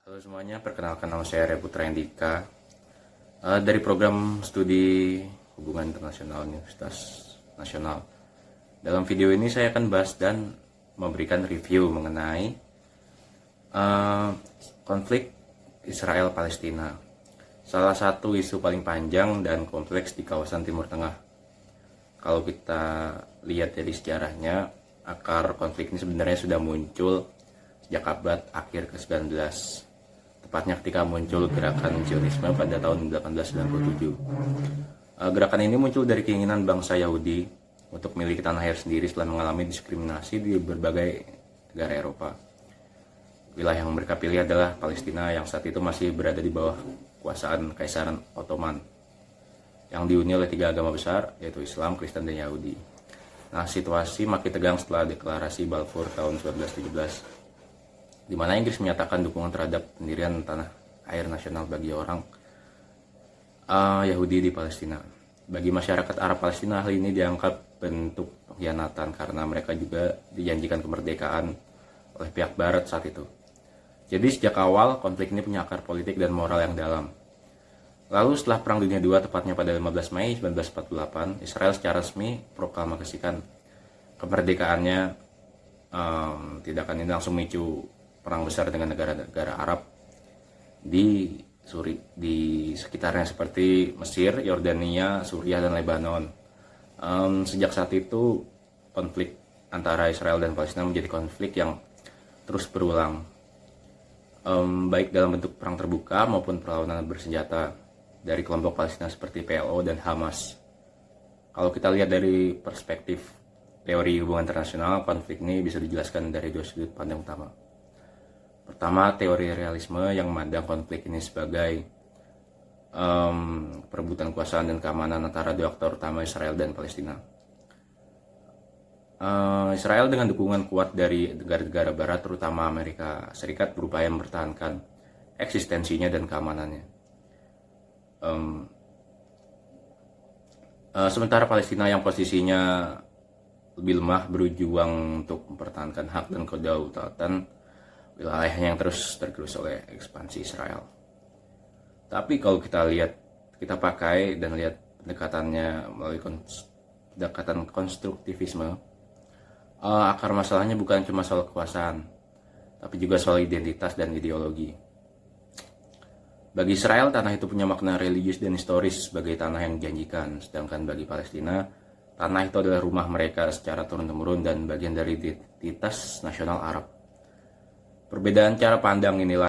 Halo semuanya, perkenalkan nama saya Arya Putra Indika dari program studi Hubungan Internasional Universitas Nasional. Dalam video ini saya akan bahas dan memberikan review mengenai konflik Israel-Palestina, salah satu isu paling panjang dan kompleks di kawasan Timur Tengah. Kalau kita lihat dari sejarahnya, akar konflik ini sebenarnya sudah muncul sejak abad akhir ke-19, tepatnya ketika muncul gerakan Zionisme pada tahun 1897. Gerakan ini muncul dari keinginan bangsa Yahudi untuk memiliki tanah air sendiri setelah mengalami diskriminasi di berbagai negara Eropa. Wilayah yang mereka pilih adalah Palestina yang saat itu masih berada di bawah kekuasaan Kaisaran Ottoman, yang dihuni oleh 3 agama besar, yaitu Islam, Kristen, dan Yahudi. Nah, situasi makin tegang setelah deklarasi Balfour tahun 1917, di mana Inggris menyatakan dukungan terhadap pendirian tanah air nasional bagi orang Yahudi di Palestina. Bagi masyarakat Arab Palestina, hal ini dianggap bentuk pengkhianatan karena mereka juga dijanjikan kemerdekaan oleh pihak Barat saat itu. Jadi sejak awal konflik ini punya akar politik dan moral yang dalam. Lalu setelah Perang Dunia II, tepatnya pada 15 Mei 1948, Israel secara resmi proklamasikan kemerdekaannya. Tindakan ini langsung memicu perang besar dengan negara-negara Arab di sekitarnya seperti Mesir, Yordania, Suriah, dan Lebanon. Sejak saat itu konflik antara Israel dan Palestina menjadi konflik yang terus berulang, baik dalam bentuk perang terbuka maupun perlawanan bersenjata dari kelompok Palestina seperti PLO dan Hamas. Kalau kita lihat dari perspektif teori hubungan internasional, konflik ini bisa dijelaskan dari 2 sudut pandang utama. Pertama, teori realisme yang memandang konflik ini sebagai perebutan kekuasaan dan keamanan antara 2 aktor utama, Israel dan Palestina. Israel dengan dukungan kuat dari negara-negara Barat, terutama Amerika Serikat, berupaya mempertahankan eksistensinya dan keamanannya. Sementara Palestina yang posisinya lebih lemah berjuang untuk mempertahankan hak dan kedaulatan wilayahnya yang terus tergerus oleh ekspansi Israel. Tapi kalau kita pakai dan lihat pendekatannya melalui pendekatan konstruktivisme, akar masalahnya bukan cuma soal kekuasaan, tapi juga soal identitas dan ideologi. Bagi Israel, tanah itu punya makna religius dan historis sebagai tanah yang dijanjikan, sedangkan bagi Palestina, tanah itu adalah rumah mereka secara turun-temurun dan bagian dari identitas nasional Arab. Perbedaan cara pandang inilah